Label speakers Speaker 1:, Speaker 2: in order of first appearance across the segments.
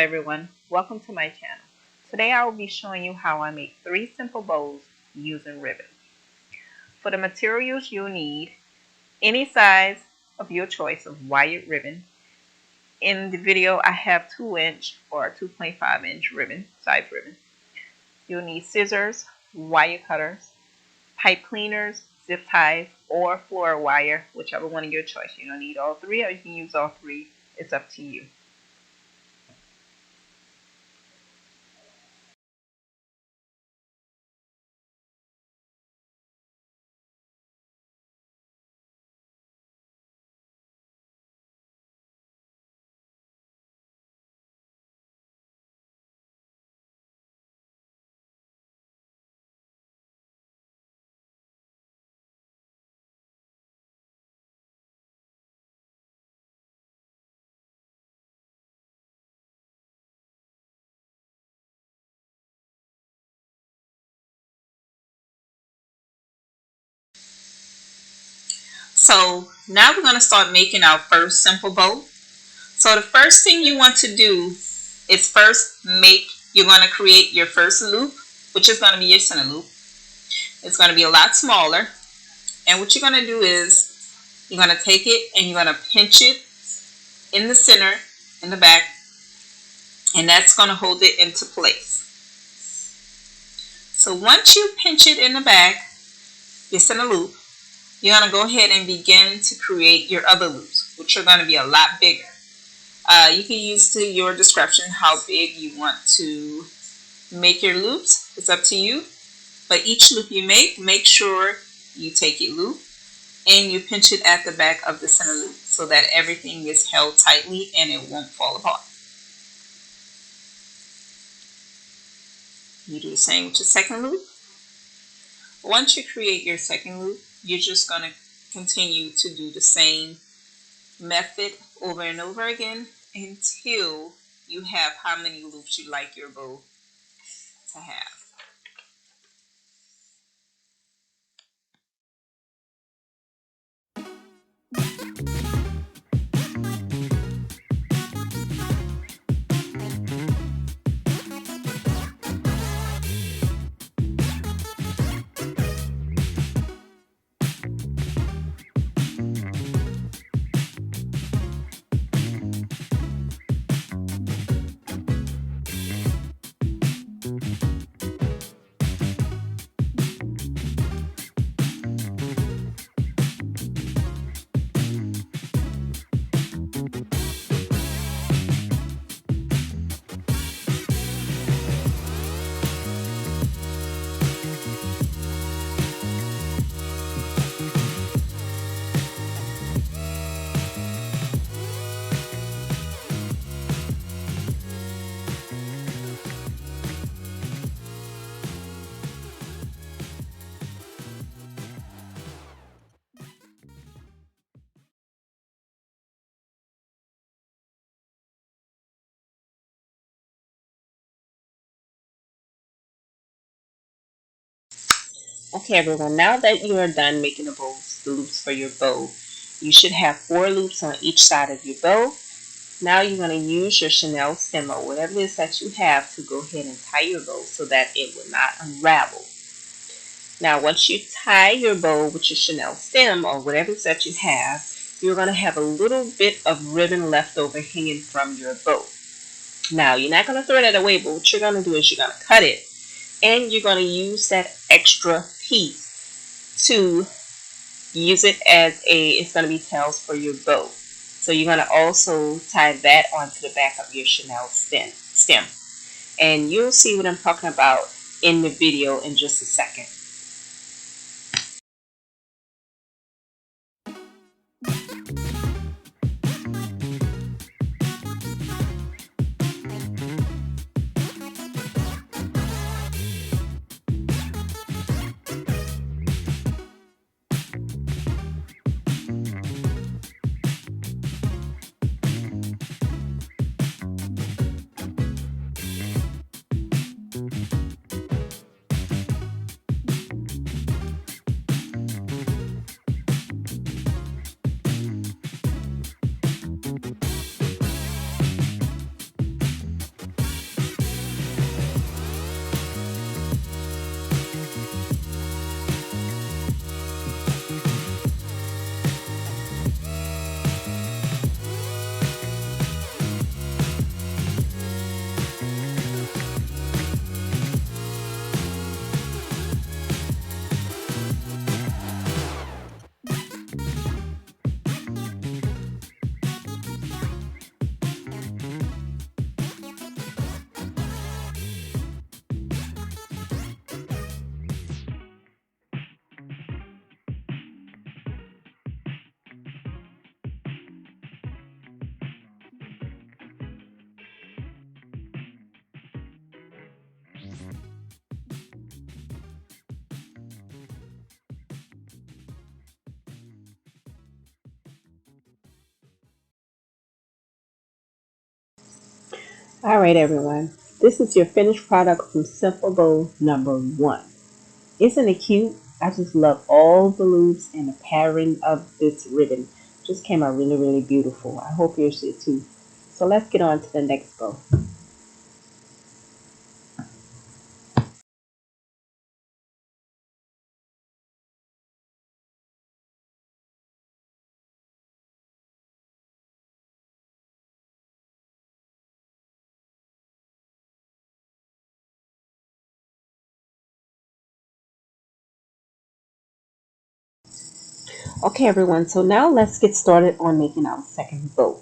Speaker 1: everyone, welcome to my channel. Today I will be showing you how I make 3 simple bows using ribbon. For the materials you'll need any size of your choice of wired ribbon. In the video I have 2" or 2.5" ribbon, size ribbon. You'll need scissors, wire cutters, pipe cleaners, zip ties, or floral wire, whichever one of your choice. You don't need all 3 or you can use all 3, it's up to you. So now we're going to start making our first simple bow. So the first thing you want to do is you're going to create your first loop, which is going to be your center loop. It's going to be a lot smaller. And what you're going to do is you're going to take it and you're going to pinch it in the center, in the back, and that's going to hold it into place. So once you pinch it in the back, your center loop, you're going to go ahead and begin to create your other loops, which are going to be a lot bigger. You can use to your discretion how big you want to make your loops. It's up to you. But each loop you make sure you take your loop and you pinch it at the back of the center loop so that everything is held tightly and it won't fall apart. You do the same with your second loop. Once you create your second loop, you're just going to continue to do the same method over and over again until you have how many loops you'd like your bow to have. Okay everyone, now that you are done making the loops for your bow, you should have 4 loops on each side of your bow. Now you're going to use your chenille stem or whatever it is that you have to go ahead and tie your bow so that it will not unravel. Now once you tie your bow with your chenille stem or whatever it is that you have, you're going to have a little bit of ribbon left over hanging from your bow. Now you're not going to throw that away, but what you're going to do is you're going to cut it and you're going to use that extra piece to use it as it's going to be tails for your bow. So you're going to also tie that onto the back of your chenille stem. And you'll see what I'm talking about in the video in just a second. Alright everyone, this is your finished product from Simple Bow number 1. Isn't it cute? I just love all the loops and the pattern of this ribbon. Just came out really beautiful. I hope yours did too. So let's get on to the next bow. Okay everyone, so now let's get started on making our second bow.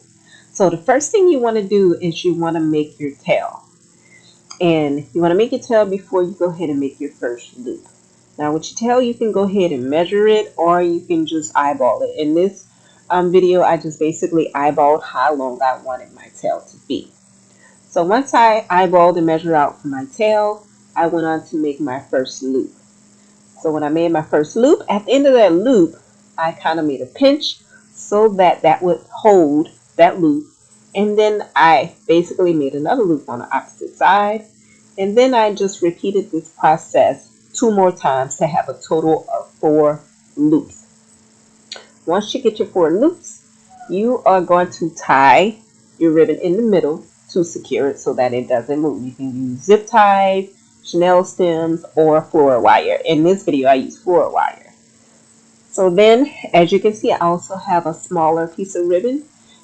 Speaker 1: So the first thing you want to do is you want to make your tail. And you want to make your tail before you go ahead and make your first loop. Now with your tail, you can go ahead and measure it, or you can just eyeball it. In this video, I just basically eyeballed how long I wanted my tail to be. So once I eyeballed and measured out for my tail, I went on to make my first loop. So when I made my first loop, at the end of that loop, I kind of made a pinch so that that would hold that loop. And then I basically made another loop on the opposite side. And then I just repeated this process 2 more times to have a total of 4 loops. Once you get your 4 loops, you are going to tie your ribbon in the middle to secure it so that it doesn't move. You can use zip ties, Chanel stems, or floral wire. In this video, I use floral wire. So then, as you can see, I also have a smaller piece of ribbon,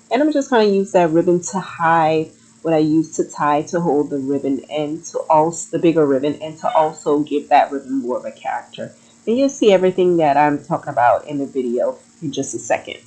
Speaker 1: and I'm just going to use that ribbon to hide what I used to tie to hold the ribbon and to also the bigger ribbon, and to also give that ribbon more of a character. And you'll see everything that I'm talking about in the video in just a second.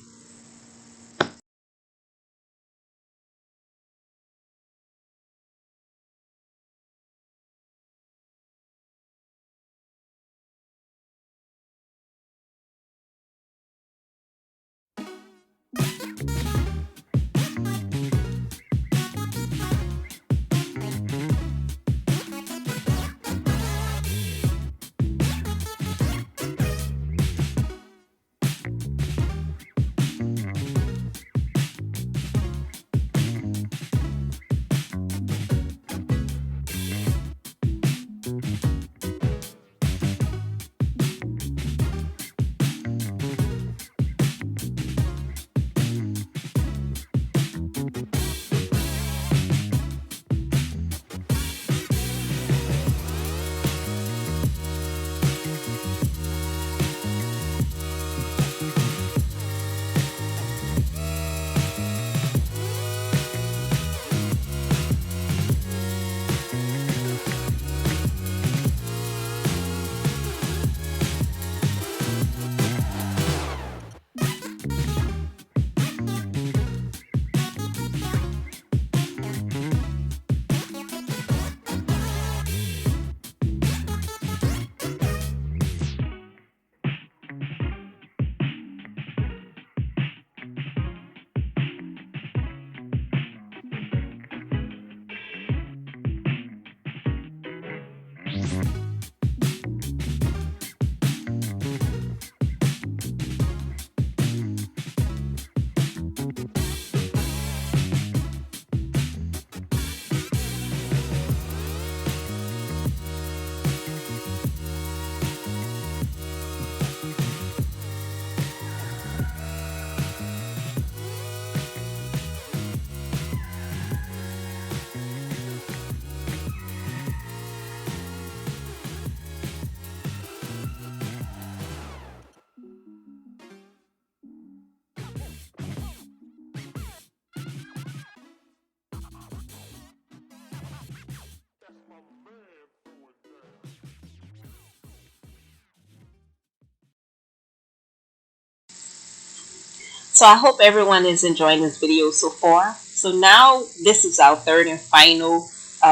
Speaker 1: So I hope everyone is enjoying this video so far. So now this is our third and final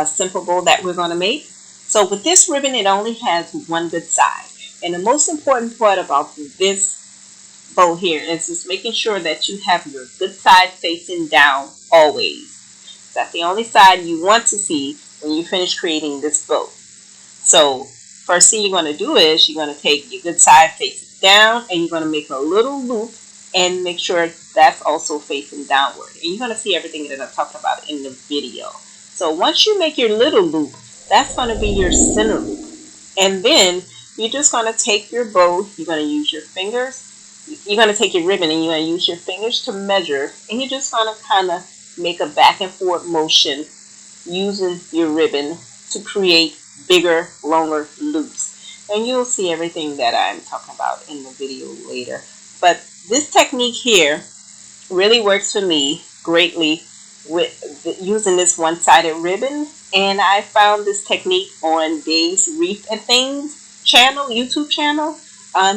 Speaker 1: simple bow that we're going to make. So with this ribbon, it only has one good side. And the most important part about this bow here is just making sure that you have your good side facing down always. That's the only side you want to see when you finish creating this bow. So first thing you're going to do is you're going to take your good side, face it down, and you're going to make a little loop and make sure that's also facing downward. And you're going to see everything that I talked about in the video. So once you make your little loop, that's going to be your center loop. And then you're just going to take your bow, you're going to use your fingers, you're going to take your ribbon and you're going to use your fingers to measure, and you're just going to kind of make a back and forth motion using your ribbon to create bigger, longer loops. And you'll see everything that I'm talking about in the video later. But this technique here really works for me greatly with using this one-sided ribbon. And I found this technique on Dave's Wreath and Things channel, YouTube channel.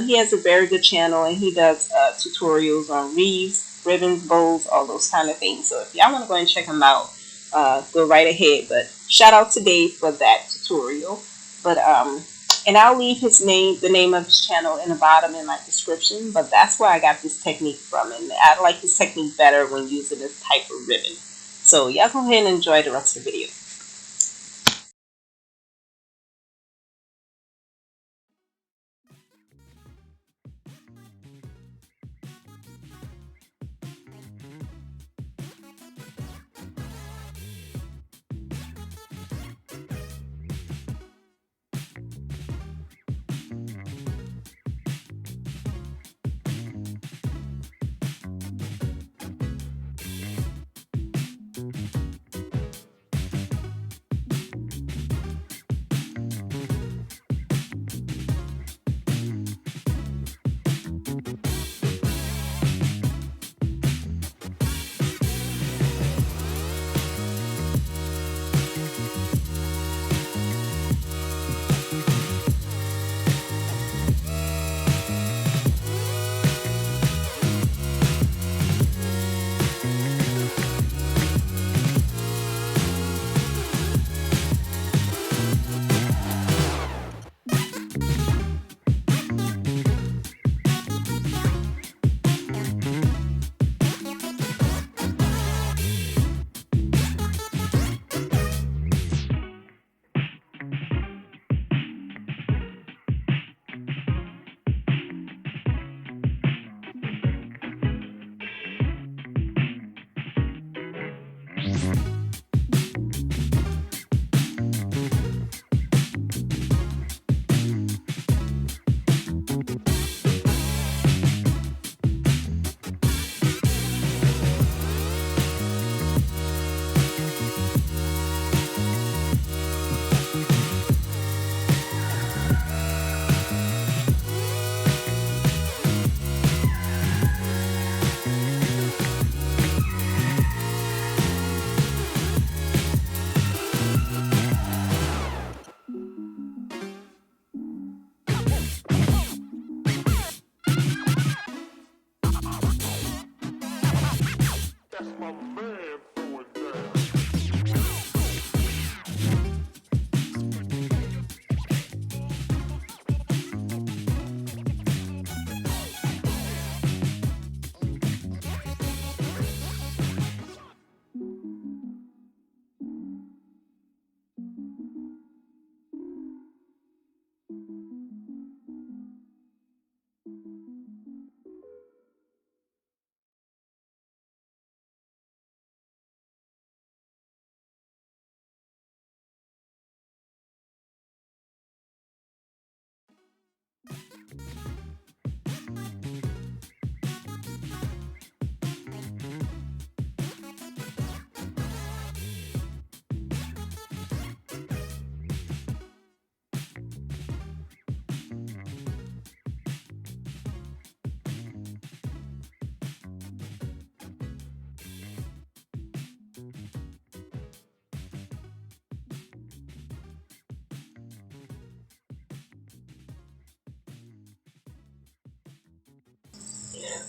Speaker 1: He has a very good channel and he does tutorials on wreaths, ribbons, bows, all those kind of things. So if y'all want to go and check him out, go right ahead. But shout out to Dave for that tutorial. But and I'll leave his name, the name of his channel, in the bottom in my description. But that's where I got this technique from, and I like this technique better when using this type of ribbon. So y'all go ahead and enjoy the rest of the video.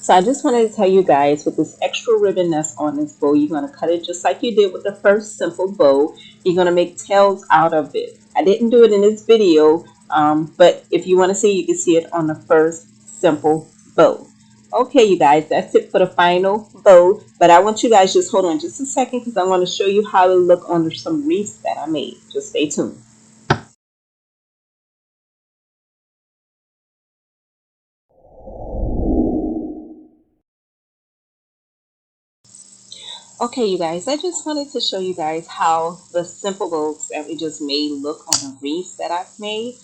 Speaker 1: So I just wanted to tell you guys, with this extra ribbon that's on this bow, you're going to cut it just like you did with the first simple bow. You're going to make tails out of it. I didn't do it in this video, but if you want to see, you can see it on the first simple bow. Okay, you guys, that's it for the final bow. But I want you guys just hold on just a second because I want to show you how it look on some wreaths that I made. Just stay tuned. Okay, you guys, I just wanted to show you guys how the simple bows that we just made look on the wreath that I've made.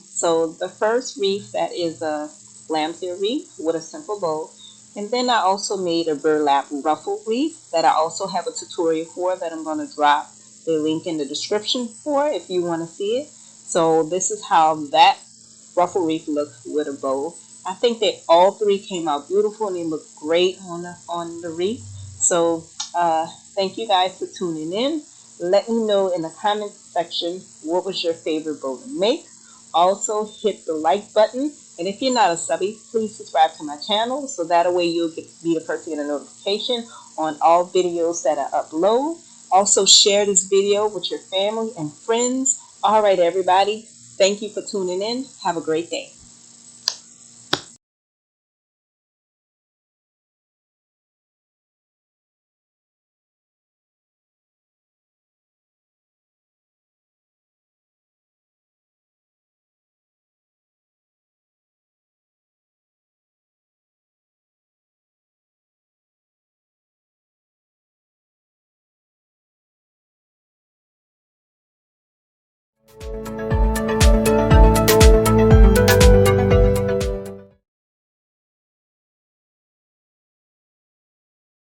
Speaker 1: So the first wreath that is a lambshaw wreath with a simple bow. And then I also made a burlap ruffle wreath that I also have a tutorial for that I'm going to drop the link in the description for if you want to see it. So this is how that ruffle wreath looks with a bow. I think that all three came out beautiful and they look great on the wreath. So thank you guys for tuning in. Let me know in the comment section what was your favorite bow to make. Also, hit the like button. And if you're not a subby, please subscribe to my channel so that way you'll be the first to get a notification on all videos that I upload. Also, share this video with your family and friends. All right, everybody. Thank you for tuning in. Have a great day.